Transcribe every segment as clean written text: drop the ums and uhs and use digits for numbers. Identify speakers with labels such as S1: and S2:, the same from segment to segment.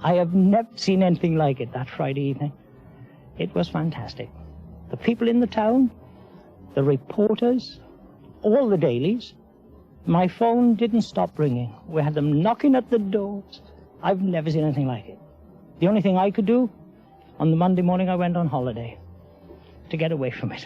S1: I have never seen anything like it that Friday evening. It was fantastic. The people in the town, the reporters, all the dailies. My phone didn't stop ringing. We had them knocking at the doors. I've never seen anything like it. The only thing I could do, on the Monday morning I went on holiday to get away from it.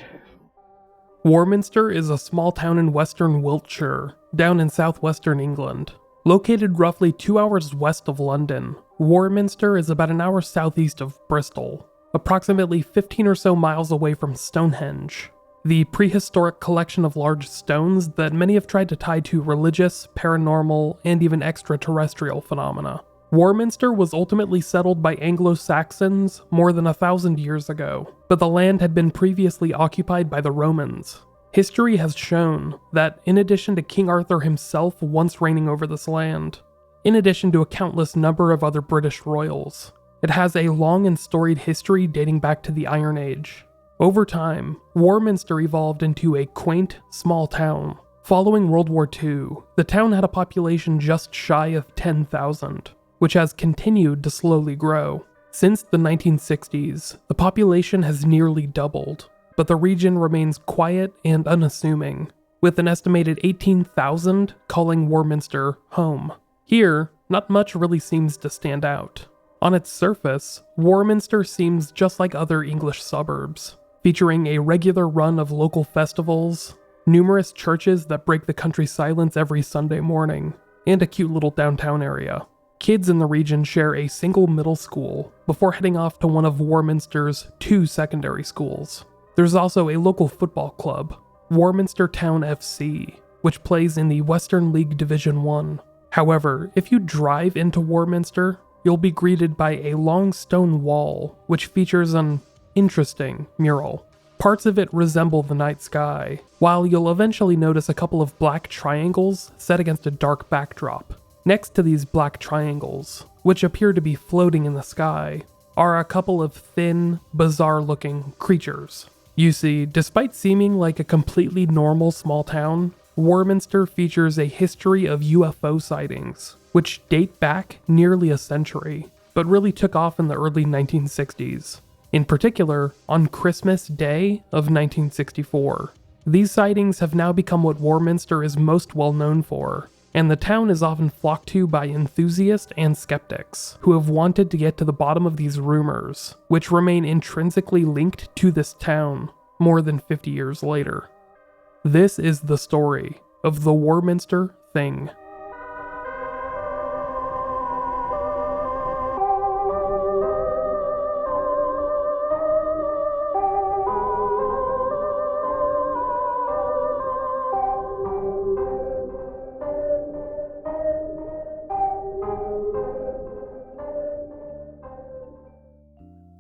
S2: Warminster is a small town in western Wiltshire, down in southwestern England. Located roughly 2 hours west of London, Warminster is about an hour southeast of Bristol, approximately 15 or so miles away from Stonehenge, the prehistoric collection of large stones that many have tried to tie to religious, paranormal, and even extraterrestrial phenomena. Warminster was ultimately settled by Anglo-Saxons more than 1,000 years ago, but the land had been previously occupied by the Romans. History has shown that, in addition to King Arthur himself once reigning over this land, in addition to a countless number of other British royals, it has a long and storied history dating back to the Iron Age. Over time, Warminster evolved into a quaint, small town. Following World War II, the town had a population just shy of 10,000, which has continued to slowly grow. Since the 1960s, the population has nearly doubled, but the region remains quiet and unassuming, with an estimated 18,000 calling Warminster home. Here, not much really seems to stand out. On its surface, Warminster seems just like other English suburbs, featuring a regular run of local festivals, numerous churches that break the country's silence every Sunday morning, and a cute little downtown area. Kids in the region share a single middle school before heading off to one of Warminster's 2 secondary schools. There's also a local football club, Warminster Town FC, which plays in the Western League Division 1. However, if you drive into Warminster, you'll be greeted by a long stone wall, which features an interesting mural. Parts of it resemble the night sky, while you'll eventually notice a couple of black triangles set against a dark backdrop. Next to these black triangles, which appear to be floating in the sky, are a couple of thin, bizarre-looking creatures. You see, despite seeming like a completely normal small town, Warminster features a history of UFO sightings, which date back nearly a century, but really took off in the early 1960s. In particular, on Christmas Day of 1964. These sightings have now become what Warminster is most well known for, and the town is often flocked to by enthusiasts and skeptics who have wanted to get to the bottom of these rumors, which remain intrinsically linked to this town more than 50 years later. This is the story of the Warminster Thing.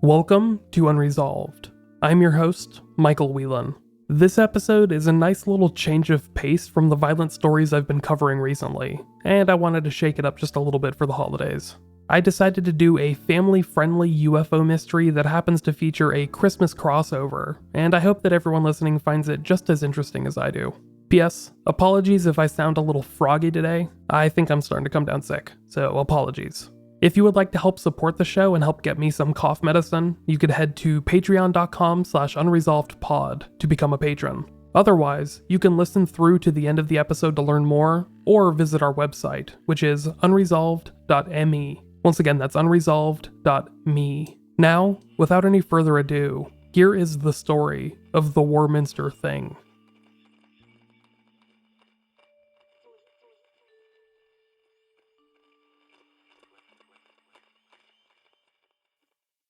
S2: Welcome to Unresolved. I'm your host, Micheal Whelan. This episode is a nice little change of pace from the violent stories I've been covering recently, and I wanted to shake it up just a little bit for the holidays. I decided to do a family-friendly UFO mystery that happens to feature a Christmas crossover, and I hope that everyone listening finds it just as interesting as I do. P.S. Apologies if I sound a little froggy today. I think I'm starting to come down sick, so apologies. If you would like to help support the show and help get me some cough medicine, you could head to patreon.com/unresolvedpod to become a patron. Otherwise, you can listen through to the end of the episode to learn more, or visit our website, which is unresolved.me. Once again, that's unresolved.me. Now, without any further ado, here is the story of the Warminster Thing.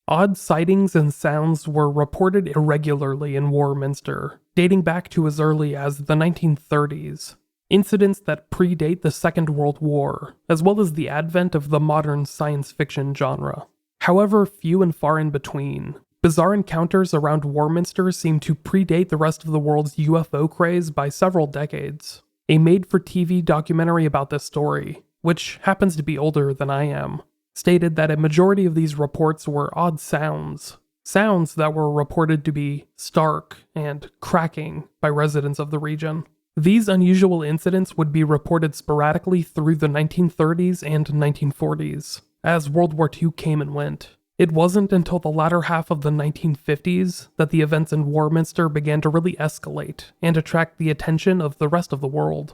S2: Odd sightings and sounds were reported irregularly in Warminster, dating back to as early as the 1930s. Incidents that predate the Second World War, as well as the advent of the modern science fiction genre. However, few and far in between. Bizarre encounters around Warminster seem to predate the rest of the world's UFO craze by several decades. A made-for-TV documentary about this story, which happens to be older than I am, stated that a majority of these reports were odd sounds that were reported to be stark and cracking by residents of the region. These unusual incidents would be reported sporadically through the 1930s and 1940s, as World War II came and went. It wasn't until the latter half of the 1950s that the events in Warminster began to really escalate and attract the attention of the rest of the world.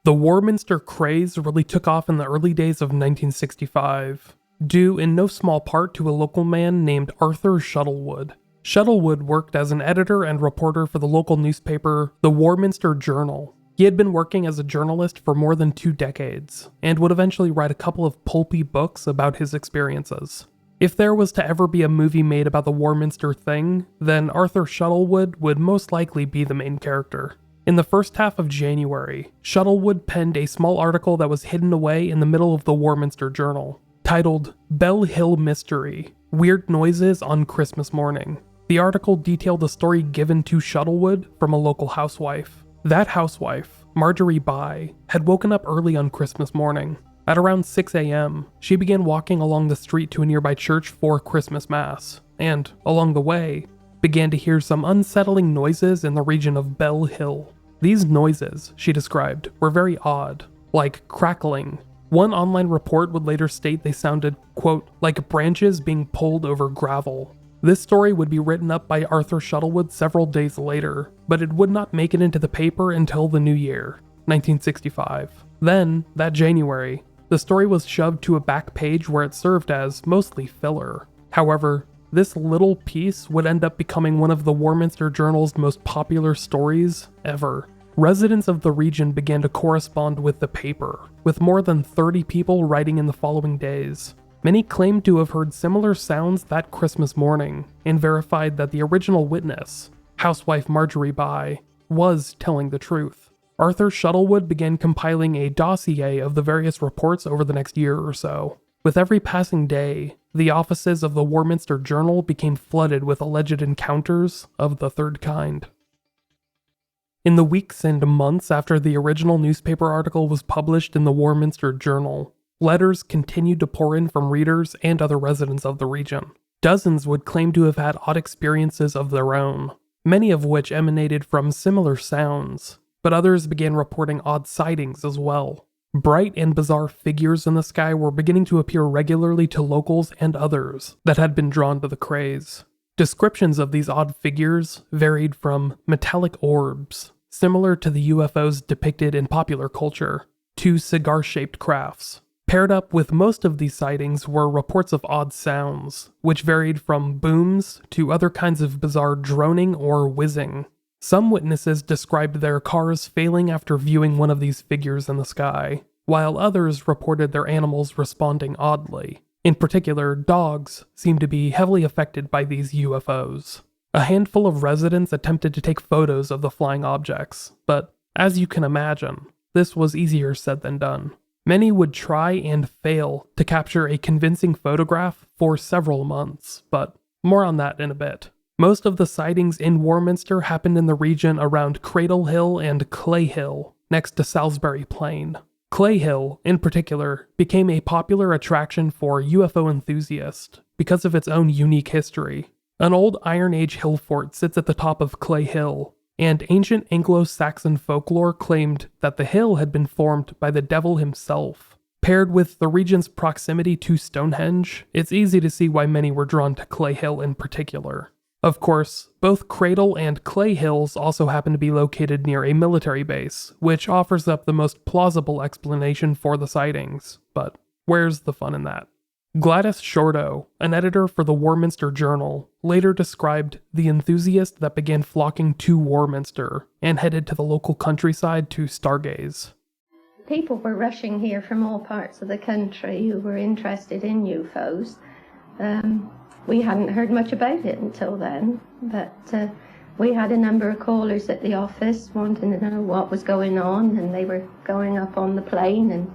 S2: The Warminster craze really took off in the early days of 1965, due in no small part to a local man named Arthur Shuttlewood. Shuttlewood worked as an editor and reporter for the local newspaper, the Warminster Journal. He had been working as a journalist for more than 2 decades, and would eventually write a couple of pulpy books about his experiences. If there was to ever be a movie made about the Warminster thing, then Arthur Shuttlewood would most likely be the main character. In the first half of January, Shuttlewood penned a small article that was hidden away in the middle of the Warminster Journal, titled Bell Hill Mystery: Weird Noises on Christmas Morning. The article detailed a story given to Shuttlewood from a local housewife. That housewife, Marjorie Bye, had woken up early on Christmas morning. At around 6 a.m., she began walking along the street to a nearby church for Christmas Mass, and, along the way, began to hear some unsettling noises in the region of Bell Hill. These noises, she described, were very odd, like crackling. One online report would later state they sounded, quote, like branches being pulled over gravel. This story would be written up by Arthur Shuttlewood several days later, but it would not make it into the paper until the new year, 1965. Then, that January, the story was shoved to a back page where it served as mostly filler. However, this little piece would end up becoming one of the Warminster Journal's most popular stories ever. Residents of the region began to correspond with the paper, with more than 30 people writing in the following days. Many claimed to have heard similar sounds that Christmas morning, and verified that the original witness, housewife Marjorie Bye, was telling the truth. Arthur Shuttlewood began compiling a dossier of the various reports over the next year or so. With every passing day, the offices of the Warminster Journal became flooded with alleged encounters of the third kind. In the weeks and months after the original newspaper article was published in the Warminster Journal, letters continued to pour in from readers and other residents of the region. Dozens would claim to have had odd experiences of their own, many of which emanated from similar sounds, but others began reporting odd sightings as well. Bright and bizarre figures in the sky were beginning to appear regularly to locals and others that had been drawn to the craze. Descriptions of these odd figures varied from metallic orbs, similar to the UFOs depicted in popular culture, to cigar-shaped crafts. Paired up with most of these sightings were reports of odd sounds, which varied from booms to other kinds of bizarre droning or whizzing. Some witnesses described their cars failing after viewing one of these figures in the sky, while others reported their animals responding oddly. In particular, dogs seemed to be heavily affected by these UFOs. A handful of residents attempted to take photos of the flying objects, but as you can imagine, this was easier said than done. Many would try and fail to capture a convincing photograph for several months, but more on that in a bit. Most of the sightings in Warminster happened in the region around Cradle Hill and Clay Hill, next to Salisbury Plain. Clay Hill, in particular, became a popular attraction for UFO enthusiasts because of its own unique history. An old Iron Age hill fort sits at the top of Clay Hill, and ancient Anglo-Saxon folklore claimed that the hill had been formed by the devil himself. Paired with the region's proximity to Stonehenge, it's easy to see why many were drawn to Clay Hill in particular. Of course, both Cradle and Clay Hills also happen to be located near a military base, which offers up the most plausible explanation for the sightings, but where's the fun in that? Gladys Shorto, an editor for the Warminster Journal, later described the enthusiasts that began flocking to Warminster and headed to the local countryside to stargaze.
S3: People were rushing here from all parts of the country who were interested in UFOs. We hadn't heard much about it until then, but we had a number of callers at the office wanting to know what was going on, and they were going up on the plane and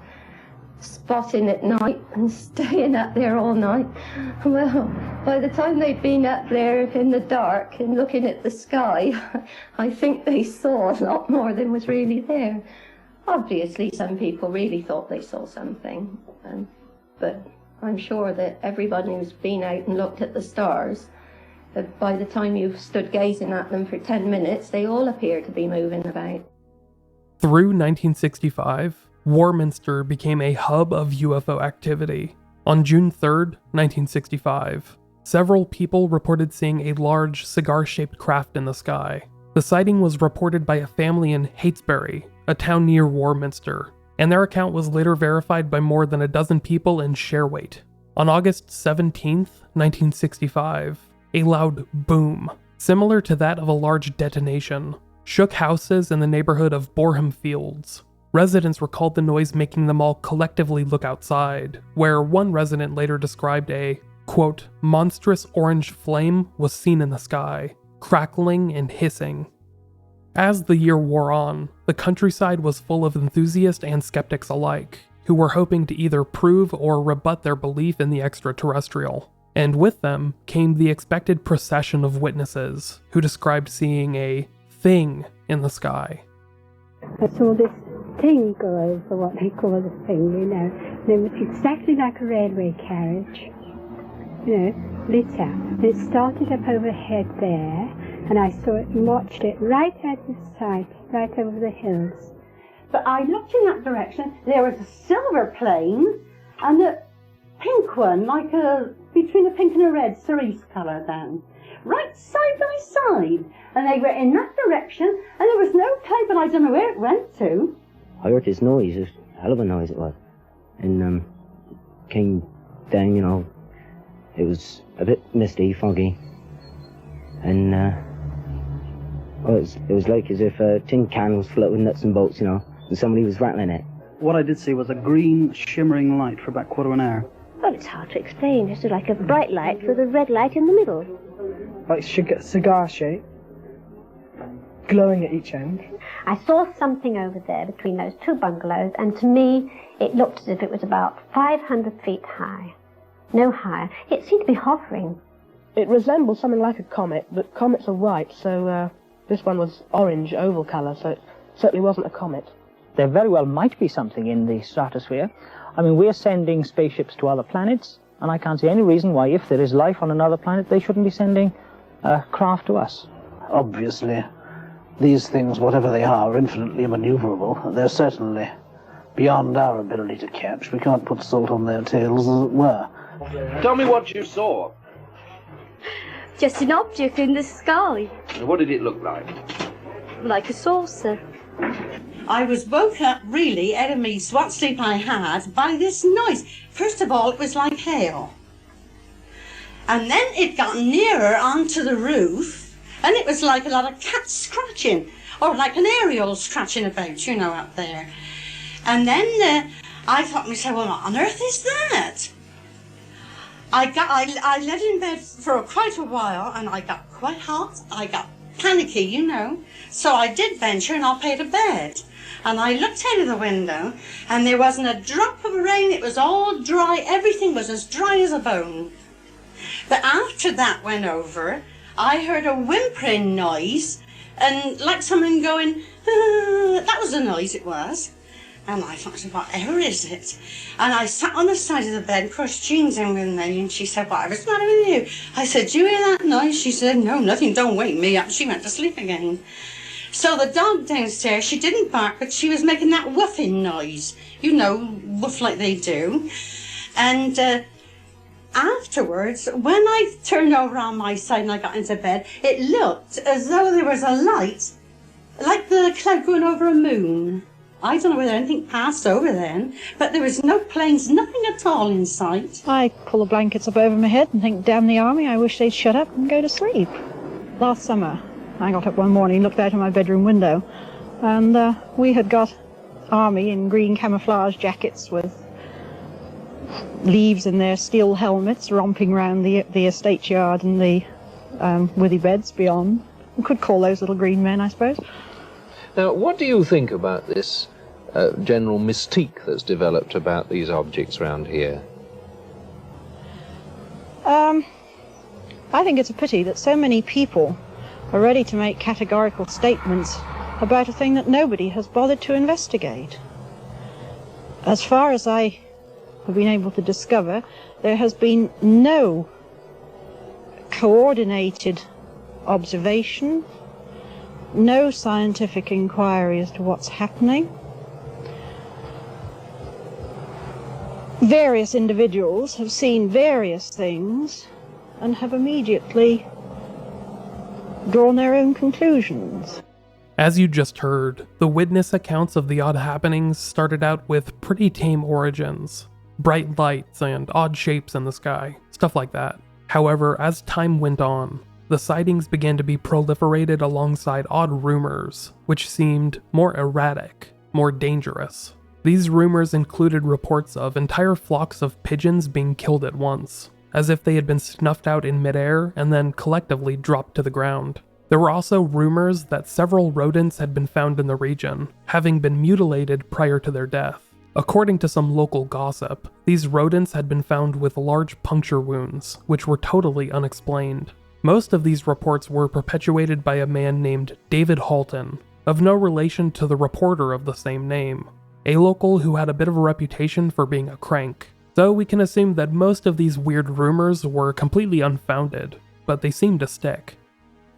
S3: spotting at night and staying up there all night. Well, by the time they'd been up there in the dark and looking at the sky, I think they saw a lot more than was really there. Obviously, some people really thought they saw something, but I'm sure that everybody who's been out and looked at the stars, that by the time you've stood gazing at them for 10 minutes, they all appear to be moving about.
S2: Through 1965, Warminster became a hub of UFO activity. On June 3rd, 1965, several people reported seeing a large cigar-shaped craft in the sky. The sighting was reported by a family in Heytesbury, a town near Warminster, and their account was later verified by more than a dozen people in Sherwaite. On August 17th, 1965, a loud boom, similar to that of a large detonation, shook houses in the neighborhood of Boreham Fields. Residents recalled the noise making them all collectively look outside, where one resident later described a, quote, monstrous orange flame was seen in the sky, crackling and hissing. As the year wore on, the countryside was full of enthusiasts and skeptics alike, who were hoping to either prove or rebut their belief in the extraterrestrial. And with them came the expected procession of witnesses, who described seeing a thing in the sky.
S4: I saw this thing go over, what they call a thing, you know. And it was exactly like a railway carriage, you know, lit up. It started up overhead there, and I saw it and watched it right out of sight, right over the hills.
S5: But I looked in that direction, there was a silver plane and a pink one, like between a pink and a red cerise colour then. Right side by side. And they were in that direction, and there was no cloud, but I don't know where it went to.
S6: I heard this noise, a hell of a noise it was. And came down, you know, it was a bit misty, foggy. And it was like as if a tin can was floating nuts and bolts, you know, and somebody was rattling it.
S7: What I did see was a green shimmering light for about quarter of an hour.
S8: Well, it's hard to explain. It's like a bright light with a red light in the middle.
S9: Like cigar shape, glowing at each end.
S8: I saw something over there between those two bungalows, and to me, it looked as if it was about 500 feet high. No higher. It seemed to be hovering.
S9: It resembled something like a comet, but comets are white, so this one was orange, oval colour, so it certainly wasn't a comet.
S1: There very well might be something in the stratosphere. I mean, we're sending spaceships to other planets, and I can't see any reason why, if there is life on another planet, they shouldn't be sending craft to us.
S10: Obviously, these things, whatever they are infinitely maneuverable. They're certainly beyond our ability to catch. We can't put salt on their tails, as it were.
S11: Tell me what you saw.
S8: Just an object in the sky.
S11: What did it look like?
S8: Like a saucer.
S5: I was woke up really out of me what sleep I had by this noise. First of all, it was like hail. And then it got nearer onto the roof, and it was like a lot of cats scratching, or like an aerial scratching about, you know, up there. And then I thought to myself, well, what on earth is that? I lay in bed for quite a while, and I got quite hot. I got panicky, you know. So I did venture, and I paid to bed. And I looked out of the window, and there wasn't a drop of rain. It was all dry. Everything was as dry as a bone. But after that went over, I heard a whimpering noise, and like someone going, that was the noise it was. And I thought, whatever is it? And I sat on the side of the bed, of course Jean's in with me, and she said, whatever's the matter with you? I said, do you hear that noise? She said, no, nothing, don't wake me up. She went to sleep again. So the dog downstairs, she didn't bark, but she was making that woofing noise. You know, woof like they do. And afterwards, when I turned over on my side and I got into bed, it looked as though there was a light, like the cloud going over a moon. I don't know whether anything passed over then, but there was no planes, nothing at all in sight.
S12: I pull the blankets up over my head and think, damn the army, I wish they'd shut up and go to sleep. Last summer, I got up one morning, looked out of my bedroom window, and we had got army in green camouflage jackets with leaves in their steel helmets romping round the estate yard and the withy beds beyond. We could call those little green men, I suppose.
S13: Now, what do you think about this general mystique that's developed about these objects around here?
S12: I think it's a pity that so many people are ready to make categorical statements about a thing that nobody has bothered to investigate. As far as I have been able to discover, there has been no coordinated observation, no scientific inquiry as to what's happening, various individuals have seen various things and have immediately drawn their own conclusions.
S2: As you just heard, the witness accounts of the odd happenings started out with pretty tame origins. Bright lights and odd shapes in the sky, stuff like that. However, as time went on, the sightings began to be proliferated alongside odd rumors, which seemed more erratic, more dangerous. These rumors included reports of entire flocks of pigeons being killed at once, as if they had been snuffed out in midair and then collectively dropped to the ground. There were also rumors that several rodents had been found in the region, having been mutilated prior to their death. According to some local gossip, these rodents had been found with large puncture wounds, which were totally unexplained. Most of these reports were perpetuated by a man named David Halton, of no relation to the reporter of the same name, a local who had a bit of a reputation for being a crank. So we can assume that most of these weird rumors were completely unfounded, but they seemed to stick.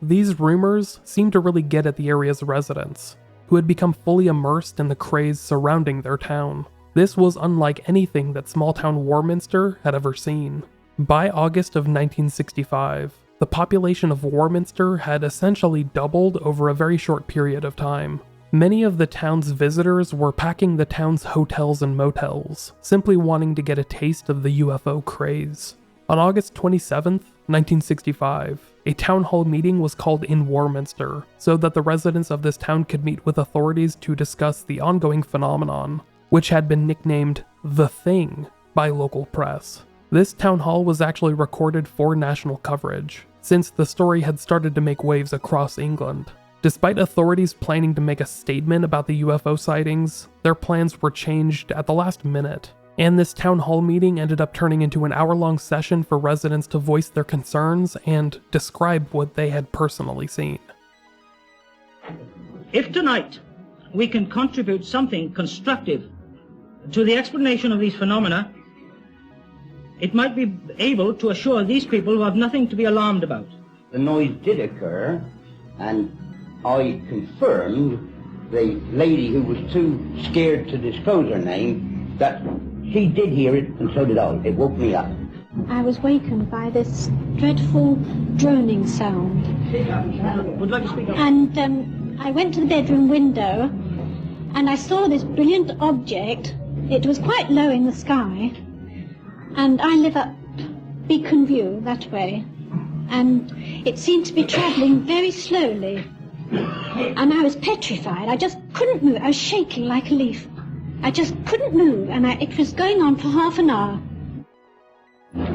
S2: These rumors seemed to really get at the area's residents, who had become fully immersed in the craze surrounding their town. This was unlike anything that small-town Warminster had ever seen. By August of 1965, the population of Warminster had essentially doubled over a very short period of time. Many of the town's visitors were packing the town's hotels and motels, simply wanting to get a taste of the UFO craze. On August 27th, 1965, a town hall meeting was called in Warminster so that the residents of this town could meet with authorities to discuss the ongoing phenomenon, which had been nicknamed The Thing by local press. This town hall was actually recorded for national coverage, since the story had started to make waves across England. Despite authorities planning to make a statement about the UFO sightings, their plans were changed at the last minute, and this town hall meeting ended up turning into an hour-long session for residents to voice their concerns and describe what they had personally seen.
S1: If tonight we can contribute something constructive to the explanation of these phenomena, it might be able to assure these people who have nothing to be alarmed about.
S14: The noise did occur, and I confirmed the lady who was too scared to disclose her name that she did hear it, and so did I. It woke me up.
S8: I was wakened by this dreadful droning sound.
S1: Would like to speak up?
S8: And I went to the bedroom window, and I saw this brilliant object. It was quite low in the sky, and I live up Beacon View that way, and it seemed to be travelling very slowly. And I was petrified. I just couldn't move. I was shaking like a leaf. I just couldn't move, and it was going on for half an hour.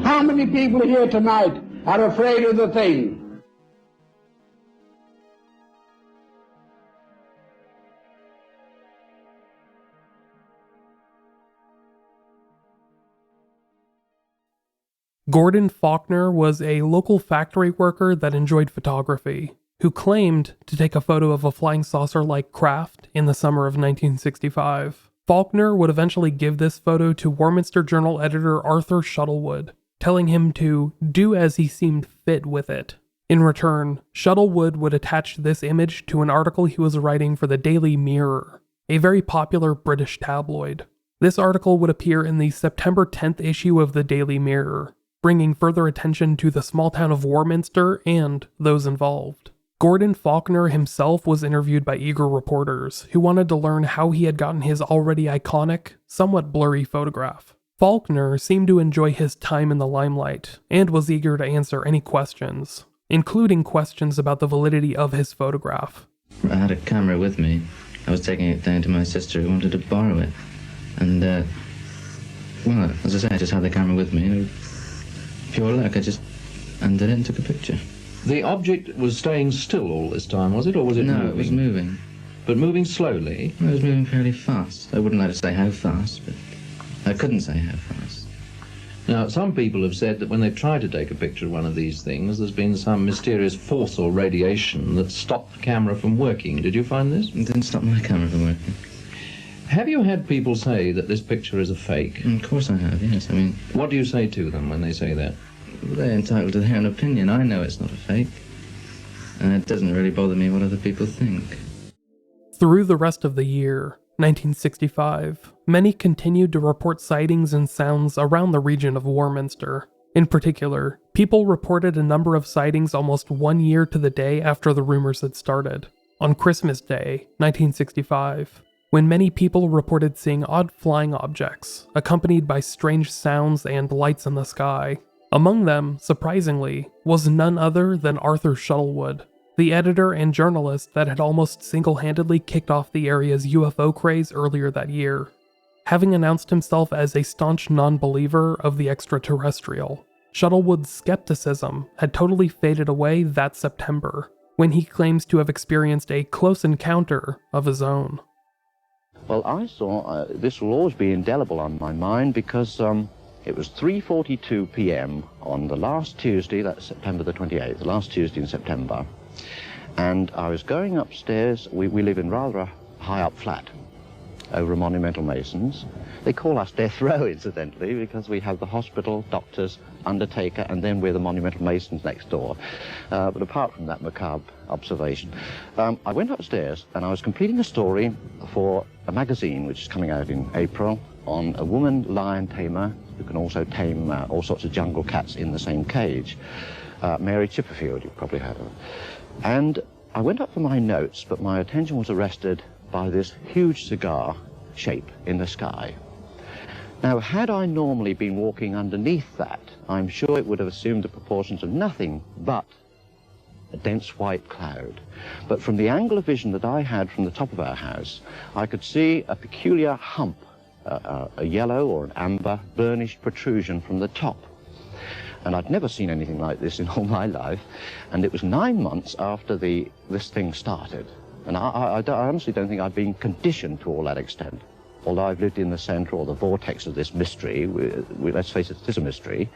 S14: How many people here tonight are afraid of the thing?
S2: Gordon Faulkner was a local factory worker that enjoyed photography, who claimed to take a photo of a flying saucer-like craft in the summer of 1965. Faulkner would eventually give this photo to Warminster Journal editor Arthur Shuttlewood, telling him to do as he seemed fit with it. In return, Shuttlewood would attach this image to an article he was writing for the Daily Mirror, a very popular British tabloid. This article would appear in the September 10th issue of the Daily Mirror, bringing further attention to the small town of Warminster and those involved. Gordon Faulkner himself was interviewed by eager reporters who wanted to learn how he had gotten his already iconic, somewhat blurry photograph. Faulkner seemed to enjoy his time in the limelight and was eager to answer any questions, including questions about the validity of his photograph.
S15: I had a camera with me. I was taking it down to my sister who wanted to borrow it. And, well, as I say, I just had the camera with me. Pure luck, I just undid it and took a picture.
S13: The object was staying still all this time, was it, or was it moving?
S15: No, it was moving.
S13: But moving slowly?
S15: It was moving fairly fast. I wouldn't like to say how fast, but I couldn't say how fast.
S13: Now, some people have said that when they try to take a picture of one of these things, there's been some mysterious force or radiation that stopped the camera from working. Did you find this?
S15: It didn't stop my camera from working.
S13: Have you had people say that this picture is a fake?
S15: Of course I have, yes. I mean...
S13: What do you say to them when they say that?
S15: They're entitled to their own opinion. I know it's not a fake. And it doesn't really bother me what other people think.
S2: Through the rest of the year, 1965. Many continued to report sightings and sounds around the region of Warminster. In particular, people reported a number of sightings almost 1 year to the day after the rumors had started. On Christmas Day, 1965, when many people reported seeing odd flying objects, accompanied by strange sounds and lights in the sky. Among them, surprisingly, was none other than Arthur Shuttlewood, the editor and journalist that had almost single-handedly kicked off the area's UFO craze earlier that year. Having announced himself as a staunch non-believer of the extraterrestrial, Shuttlewood's skepticism had totally faded away that September, when he claims to have experienced a close encounter of his own.
S16: Well, I saw, this will always be indelible on my mind because it was 3:42 p.m. on the last Tuesday, that's September the 28th, the last Tuesday in September. And I was going upstairs. We live in rather a high-up flat over Monumental Masons. They call us Death Row, incidentally, because we have the hospital, doctors, undertaker, and then we're the Monumental Masons next door. But apart from that macabre observation, I went upstairs and I was completing a story for a magazine which is coming out in April on a woman lion tamer who can also tame all sorts of jungle cats in the same cage. Mary Chipperfield, you've probably heard of her. And I went up for my notes, but my attention was arrested by this huge cigar shape in the sky. Now, had I normally been walking underneath that, I'm sure it would have assumed the proportions of nothing but a dense white cloud. But from the angle of vision that I had from the top of our house, I could see a peculiar hump, a yellow or an amber burnished protrusion from the top. And I'd never seen anything like this in all my life, and it was 9 months after this thing started. And I honestly don't think I've been conditioned to all that extent. Although I've lived in the centre or the vortex of this mystery, let's face it, it is a mystery.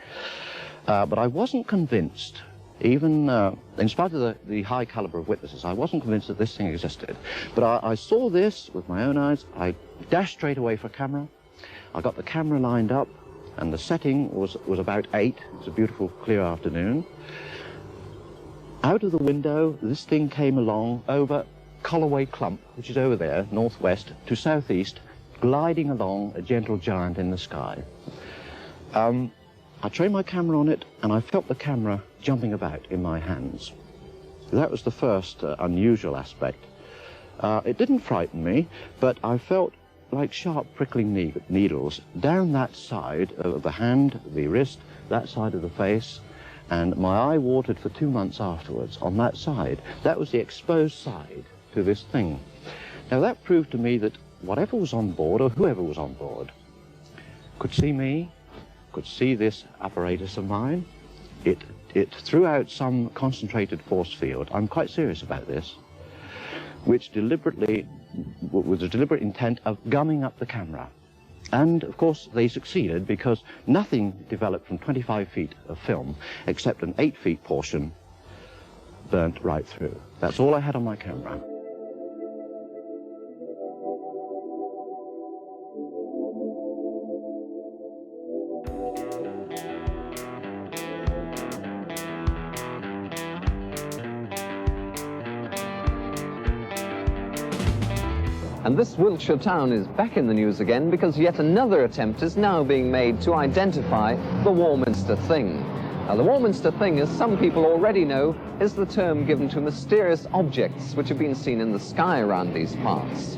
S16: But I wasn't convinced, even in spite of the high calibre of witnesses, I wasn't convinced that this thing existed. But I saw this with my own eyes. I dashed straight away for a camera. I got the camera lined up, and the setting was about 8. It was a beautiful, clear afternoon. Out of the window, this thing came along over Colloway Clump, which is over there, northwest to southeast, gliding along, a gentle giant in the sky. I trained my camera on it, and I felt the camera jumping about in my hands. That was the first unusual aspect. It didn't frighten me, but I felt like sharp prickling needles down that side of the hand, the wrist, that side of the face, and my eye watered for 2 months afterwards on that side. That was the exposed side to this thing. Now that proved to me that whatever was on board, or whoever was on board, could see me, could see this apparatus of mine. It threw out some concentrated force field, I'm quite serious about this, which deliberately, with the deliberate intent of gumming up the camera. And of course they succeeded, because nothing developed from 25 feet of film except an 8 feet portion burnt right through. That's all I had on my camera.
S17: And this Wiltshire town is back in the news again because yet another attempt is now being made to identify the Warminster Thing. Now, the Warminster Thing, as some people already know, is the term given to mysterious objects which have been seen in the sky around these parts.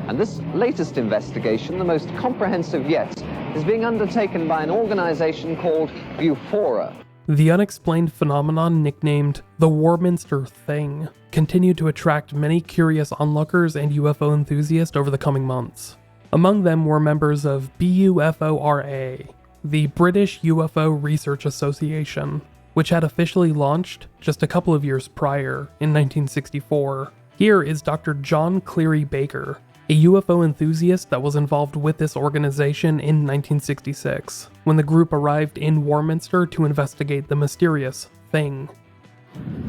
S17: And this latest investigation, the most comprehensive yet, is being undertaken by an organization called Bufora.
S2: The unexplained phenomenon nicknamed the Warminster Thing continued to attract many curious onlookers and UFO enthusiasts over the coming months. Among them were members of BUFORA, the British UFO Research Association, which had officially launched just a couple of years prior, in 1964. Here is Dr. John Cleary Baker, a UFO enthusiast that was involved with this organization in 1966, when the group arrived in Warminster to investigate the mysterious thing.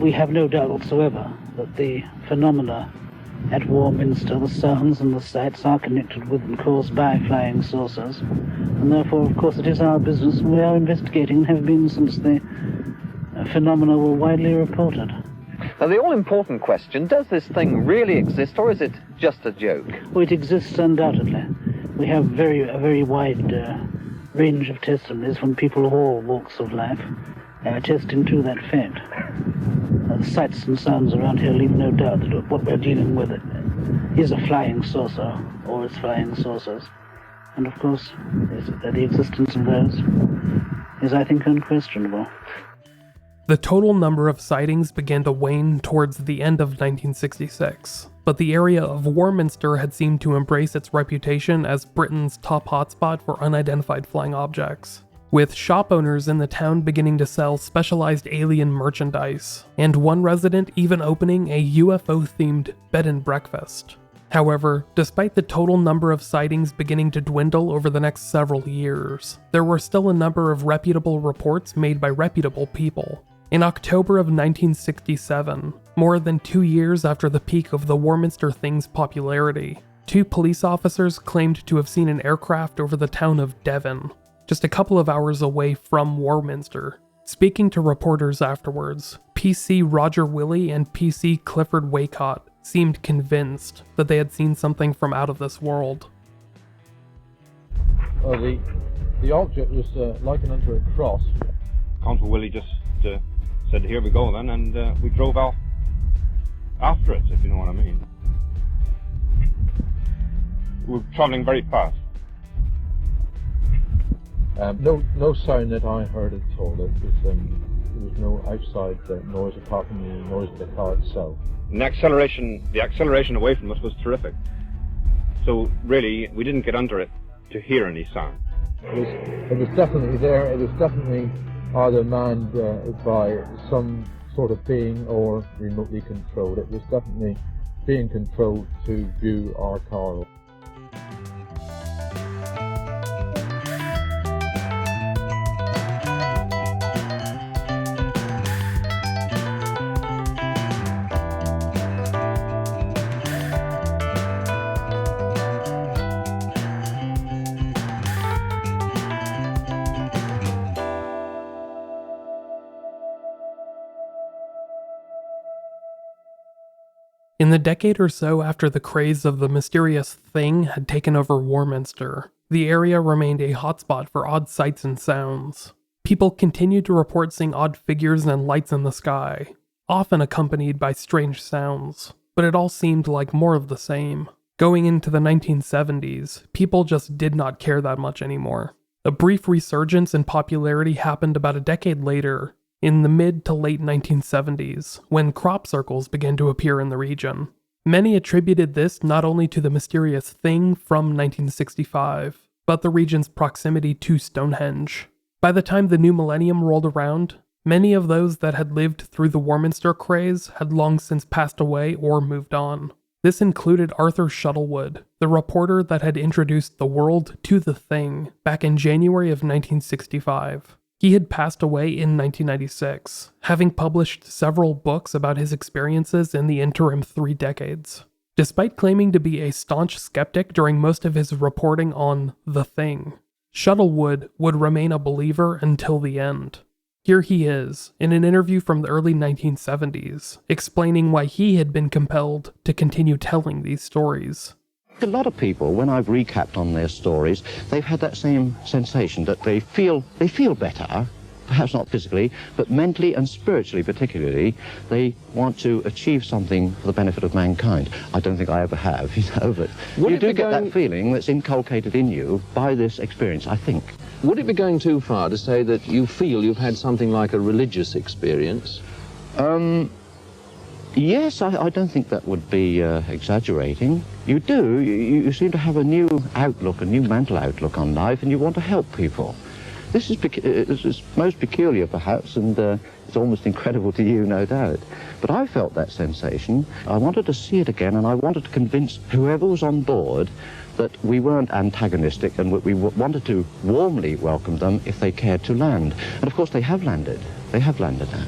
S10: We have no doubt whatsoever that the phenomena at Warminster, the sounds and the sights, are connected with and caused by flying saucers, and therefore, of course, it is our business. We are investigating and have been since the phenomena were widely reported.
S17: Now, the all-important question, does this thing really exist, or is it just a joke?
S10: Well, it exists undoubtedly. We have a very wide range of testimonies from people of all walks of life attesting to that fact. The sights and sounds around here leave no doubt that what we're dealing with is a flying saucer, or it's flying saucers. And of course, the existence of those is, I think, unquestionable.
S2: The total number of sightings began to wane towards the end of 1966, but the area of Warminster had seemed to embrace its reputation as Britain's top hotspot for unidentified flying objects, with shop owners in the town beginning to sell specialized alien merchandise, and one resident even opening a UFO-themed bed and breakfast. However, despite the total number of sightings beginning to dwindle over the next several years, there were still a number of reputable reports made by reputable people. In October of 1967, more than 2 years after the peak of the Warminster thing's popularity, 2 police officers claimed to have seen an aircraft over the town of Devon, just a couple of hours away from Warminster. Speaking to reporters afterwards, PC Roger Willey and PC Clifford Waycott seemed convinced that they had seen something from out of this world.
S18: Well, the object was likened unto a cross. Constable Willie just said, "Here we go then," and we drove off after it, if you know what I mean. We were travelling very fast.
S19: No sound that I heard at all. There was no outside noise apart from the noise of the car itself.
S18: And the acceleration away from us was terrific. So really, we didn't get under it to hear any sound.
S19: It was definitely there. It was definitely either manned by some sort of being or remotely controlled. It was definitely being controlled to view our car.
S2: In the decade or so after the craze of the mysterious thing had taken over Warminster, the area remained a hotspot for odd sights and sounds. People continued to report seeing odd figures and lights in the sky, often accompanied by strange sounds, but it all seemed like more of the same. Going into the 1970s, people just did not care that much anymore. A brief resurgence in popularity happened about a decade later, in the mid to late 1970s, when crop circles began to appear in the region. Many attributed this not only to the mysterious thing from 1965, but the region's proximity to Stonehenge. By the time the new millennium rolled around, many of those that had lived through the Warminster craze had long since passed away or moved on. This included Arthur Shuttlewood, the reporter that had introduced the world to the thing back in January of 1965. He had passed away in 1996, having published several books about his experiences in the interim 3 decades. Despite claiming to be a staunch skeptic during most of his reporting on the thing, Shuttlewood would remain a believer until the end. Here he is, in an interview from the early 1970s, explaining why he had been compelled to continue telling these stories.
S16: A lot of people, when I've recapped on their stories, they've had that same sensation that they feel better, perhaps not physically, but mentally and spiritually particularly. They want to achieve something for the benefit of mankind. I don't think I ever have, but you do get that feeling that's inculcated in you by this experience, I think.
S11: Would it be going too far to say that you feel you've had something like a religious experience?
S16: Yes, I don't think that would be exaggerating. You do. You seem to have a new outlook, a new mental outlook on life, and you want to help people. This is most peculiar, perhaps, and it's almost incredible to you, no doubt. But I felt that sensation. I wanted to see it again, and I wanted to convince whoever was on board that we weren't antagonistic and we wanted to warmly welcome them if they cared to land. And of course, they have landed. They have landed now.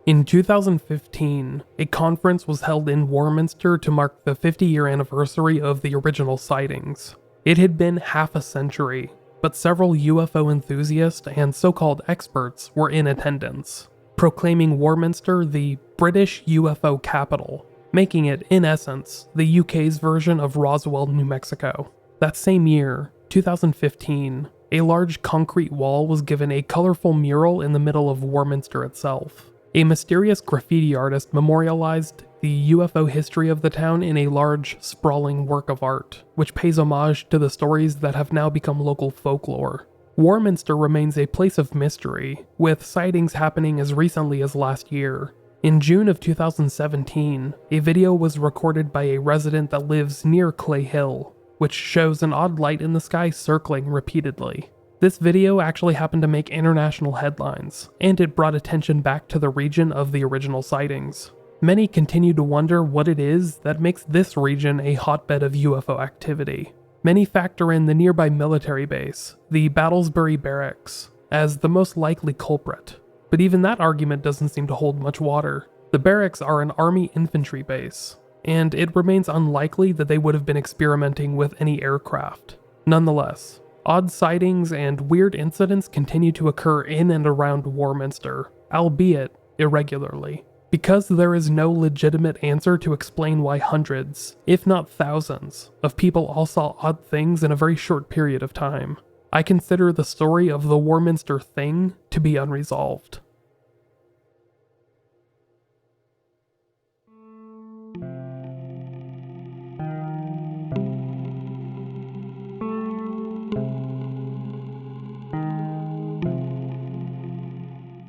S2: In 2015, a conference was held in Warminster to mark the 50-year anniversary of the original sightings. It had been half a century, but several UFO enthusiasts and so-called experts were in attendance. proclaiming Warminster the British UFO capital, making it, in essence, the UK's version of Roswell, New Mexico. That same year, 2015, a large concrete wall was given a colorful mural in the middle of Warminster itself. A mysterious graffiti artist memorialized the UFO history of the town in a large, sprawling work of art, which pays homage to the stories that have now become local folklore. Warminster remains a place of mystery, with sightings happening as recently as last year. In June of 2017, a video was recorded by a resident that lives near Clay Hill, which shows an odd light in the sky circling repeatedly. This video actually happened to make international headlines, and it brought attention back to the region of the original sightings. Many continue to wonder what it is that makes this region a hotbed of UFO activity. Many factor in the nearby military base, the Battlesbury Barracks, as the most likely culprit. But even that argument doesn't seem to hold much water. The barracks are an army infantry base, and it remains unlikely that they would have been experimenting with any aircraft. Nonetheless, odd sightings and weird incidents continue to occur in and around Warminster, albeit irregularly. Because there is no legitimate answer to explain why hundreds, if not thousands, of people all saw odd things in a very short period of time, I consider the story of the Warminster Thing to be unresolved.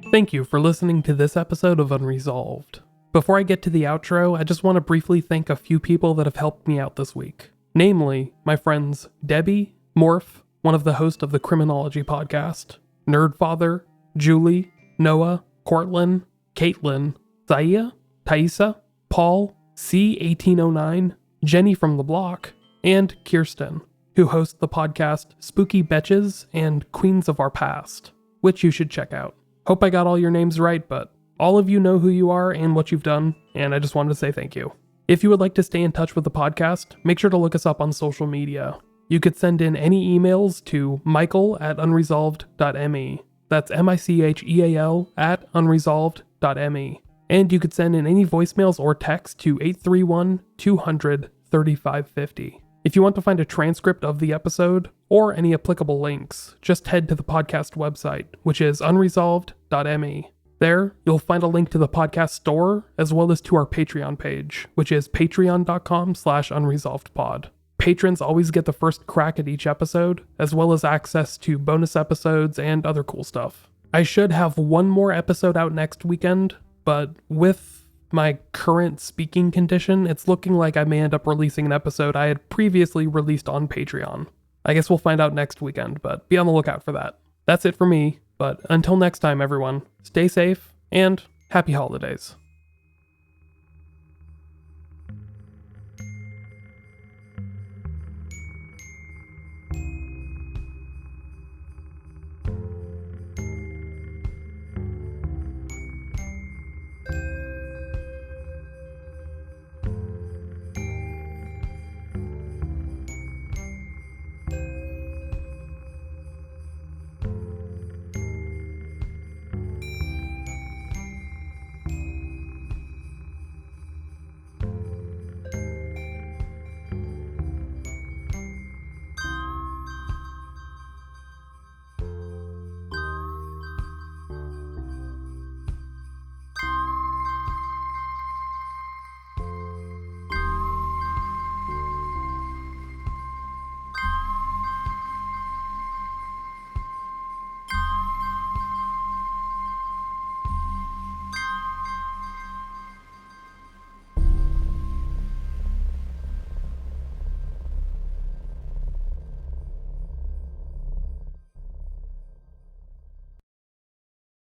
S2: Thank you for listening to this episode of Unresolved. Before I get to the outro, I just want to briefly thank a few people that have helped me out this week. Namely, my friends Debbie, Morph, one of the hosts of the Criminology podcast, Nerdfather, Julie, Noah, Cortland, Caitlin, Zaya, Thaisa, Paul, C1809, Jenny from the Block, and Kirsten, who hosts the podcast Spooky Betches and Queens of Our Past, which you should check out. Hope I got all your names right, but all of you know who you are and what you've done, and I just wanted to say thank you. If you would like to stay in touch with the podcast, make sure to look us up on social media. You could send in any emails to michael@unresolved.me. That's Micheal @unresolved.me. And you could send in any voicemails or text to 831-200-3550. If you want to find a transcript of the episode, or any applicable links, just head to the podcast website, which is unresolved.me. There, you'll find a link to the podcast store, as well as to our Patreon page, which is patreon.com/unresolvedpod. Patrons always get the first crack at each episode, as well as access to bonus episodes and other cool stuff. I should have one more episode out next weekend, but with my current speaking condition, it's looking like I may end up releasing an episode I had previously released on Patreon. I guess we'll find out next weekend, but be on the lookout for that. That's it for me, but until next time, everyone, stay safe and happy holidays.